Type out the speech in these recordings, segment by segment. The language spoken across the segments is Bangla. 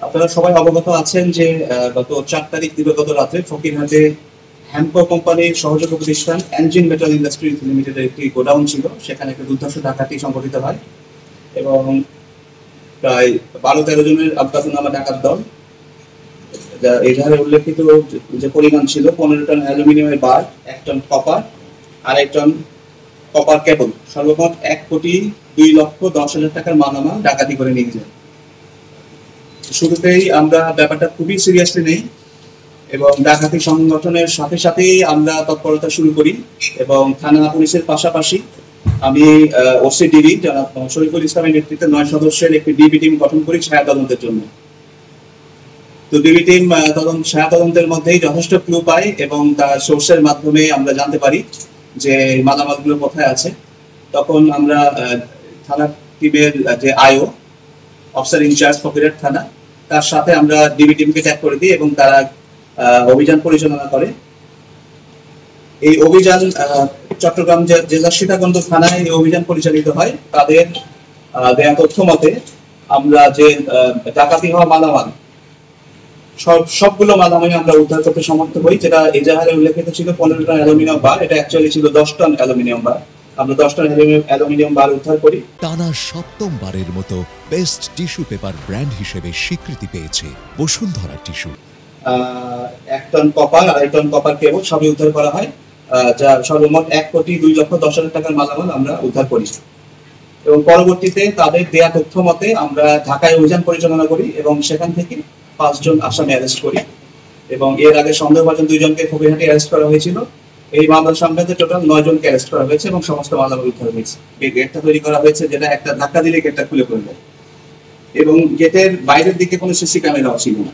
আপনারা সবাই অবগত আছেন যে গত 4 তারিখ দিবাগত রাতে ফকিরহাটে হ্যামকো কোম্পানির সহযোগী প্রতিষ্ঠান এঞ্জিন মেটাল ইন্ডাস্ট্রিজ লিমিটেডের একটি গোডাউন ছিল, সেখানে একটা দুর্ধর্ষ ডাকাতি সংঘটিত হয় এবং প্রায় 12-13 জনের আত্মঘাতী ডাকাত দল এজাহারে উল্লেখিত যে পরিমাণ ছিল 15 টন অ্যালুমিনিয়ামের বার, 1 টন কপার আর 1 টন কপার কেবল, সর্বমোট 1,02,10,000 টাকার মালামাল ডাকাতি করে নিয়ে যায়। শুরুতেই আমরা ব্যাপারটা খুবই সিরিয়াসলি নেই এবং ডাকাতি সংগঠনের সাথে সাথেই আমরা তৎপরতা শুরু করি এবং থানা পুলিশের পাশাপাশি আমি ওসি ডিবি জনাব শরীফুল ইসলামের নেতৃত্বে 9 সদস্যের একটি ডিবি টিম গঠন করি ছায়া তদন্তের জন্য। তো ডিবি টিম ছায়া তদন্তের মধ্যেই যথেষ্ট ক্লু পাই এবং তার সোর্সের মাধ্যমে আমরা জানতে পারি যে মালামালগুলো কোথায় আছে। তখন আমরা থানা টিমের যে আইও অফিসার ইনচার্জ ফকিরহাট থানা, তার সাথে আমরা ডিবি টিমকে ট্যাগ করে দিই এবং তারা অভিযান পরিচালনা করে। এই অভিযান চট্টগ্রাম জেলার সীতাকুণ্ড থানায় এই অভিযান পরিচালিত হয়। তাদের দেয়া তথ্য মতে আমরা যে ডাকাতি হওয়া মালামাল সবগুলো মালামাল আমরা উদ্ধার করতে সমর্থ হই। যেটা এজাহারে উল্লেখিত ছিল 15 টন অ্যালুমিনিয়াম বার, এটা অ্যাকচুয়ালি ছিল 10 টন অ্যালুমিনিয়াম বার। আমরা 10 টন অ্যালুমিনিয়াম বার উদ্ধার করি। টানা 7ম মতো বেস্ট টিস্যু পেপার ব্র্যান্ড হিসেবে স্বীকৃতি পেয়েছে বসুন্ধরা টিস্যু। 1 টন কপার আর 1 টন কপার কেবল সবই উদ্ধার করা হয়, যা সর্বমোট 1,02,10,000 টাকার মালামাল আমরা উদ্ধার করি এবং পরবর্তীতে তাদের দেয়া তথ্য মতে আমরা ঢাকায় অভিযান পরিচালনা করি এবং সেখান থেকে 5 জন আসামি অ্যারেস্ট করি এবং এর আগে সন্দেহভাজন 2 জনকে ফকিরহাটে অ্যারেস্ট করা হয়েছিল। এই মামলার সংক্রান্তে টোটাল 9 জনকে অ্যারেস্ট করা হয়েছে এবং সমস্ত মালামাল উদ্ধার হয়েছে। এই গেটটা তৈরি করা হয়েছে যেটা একটা ধাক্কা দিলে গেটটা খুলে পড়ে যায় এবং গেটের বাইরের দিকে কোনো সিসি ক্যামেরাও ছিল না।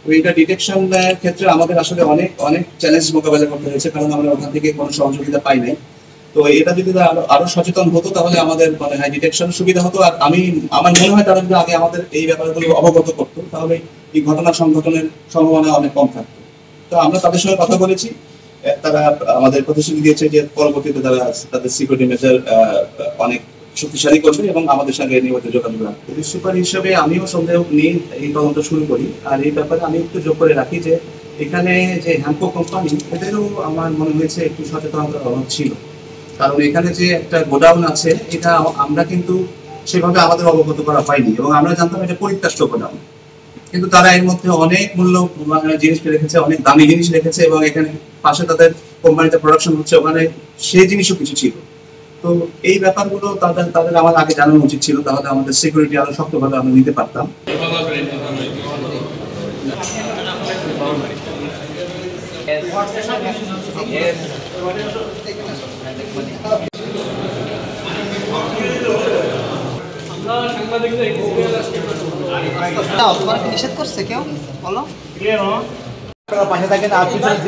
তো এটা ডিটেকশনের ক্ষেত্রে আমাদের আসলে অনেক চ্যালেঞ্জ মোকাবেলা করতে হয়েছে, কারণ আমরা ওখান থেকে কোনো সহযোগিতা পাই নাই। তো এটা যদি আরো সচেতন হতো তাহলে আমাদের মনে হয় ডিটেকশন সুবিধা হতো। আর আমার মনে হয় তারা যদি আগে আমাদের এই ব্যাপারগুলো অবগত করতো তাহলে এই ঘটনা সংঘটনের সম্ভাবনা অনেক কম থাকতো। তো আমরা তাদের সঙ্গে কথা বলেছি, তারা আমাদের প্রতিশ্রুতি দিয়েছে যে পরবর্তীতে তারা তাদের সিকিউরিটি মেজার অনেক শক্তিশালী করবে এবং আমাদের সঙ্গে নিয়মিত যোগাযোগ রাখবে। পুলিশ সুপার হিসেবে আমিও সন্দেহ নিয়ে এই তদন্ত শুরু করি। আর এই ব্যাপারে আমি একটু যোগ করে রাখি যে এখানে যে হ্যামকো কোম্পানি, এদেরও আমার মনে হয়েছে একটু সচেতনতার অভাব ছিল, কারণ এখানে যে একটা গোডাউন আছে এটা আমরা কিন্তু সেভাবে আমাদের অবগত করা হয়নি এবং আমরা জানতাম এটা পরিত্যক্ত গোডাউন, কিন্তু তারা এর মধ্যে অনেক মূল্য জিনিস রেখেছে, অনেক দামি জিনিস রেখেছে এবং এখানে পাশে তাদের কোম্পানিতে প্রোডাকশন হচ্ছে, ওখানে সেই জিনিসও কিছু ছিল। তো এই ব্যাপারগুলো তাদের আমার আগে জানানো উচিত ছিল, তাহলে আমাদের সিকিউরিটি আরো শক্তভাবে আমরা নিতে পারতাম। নিষেধ করছে কেউ বলো পাশে থাকেন আর পিছনে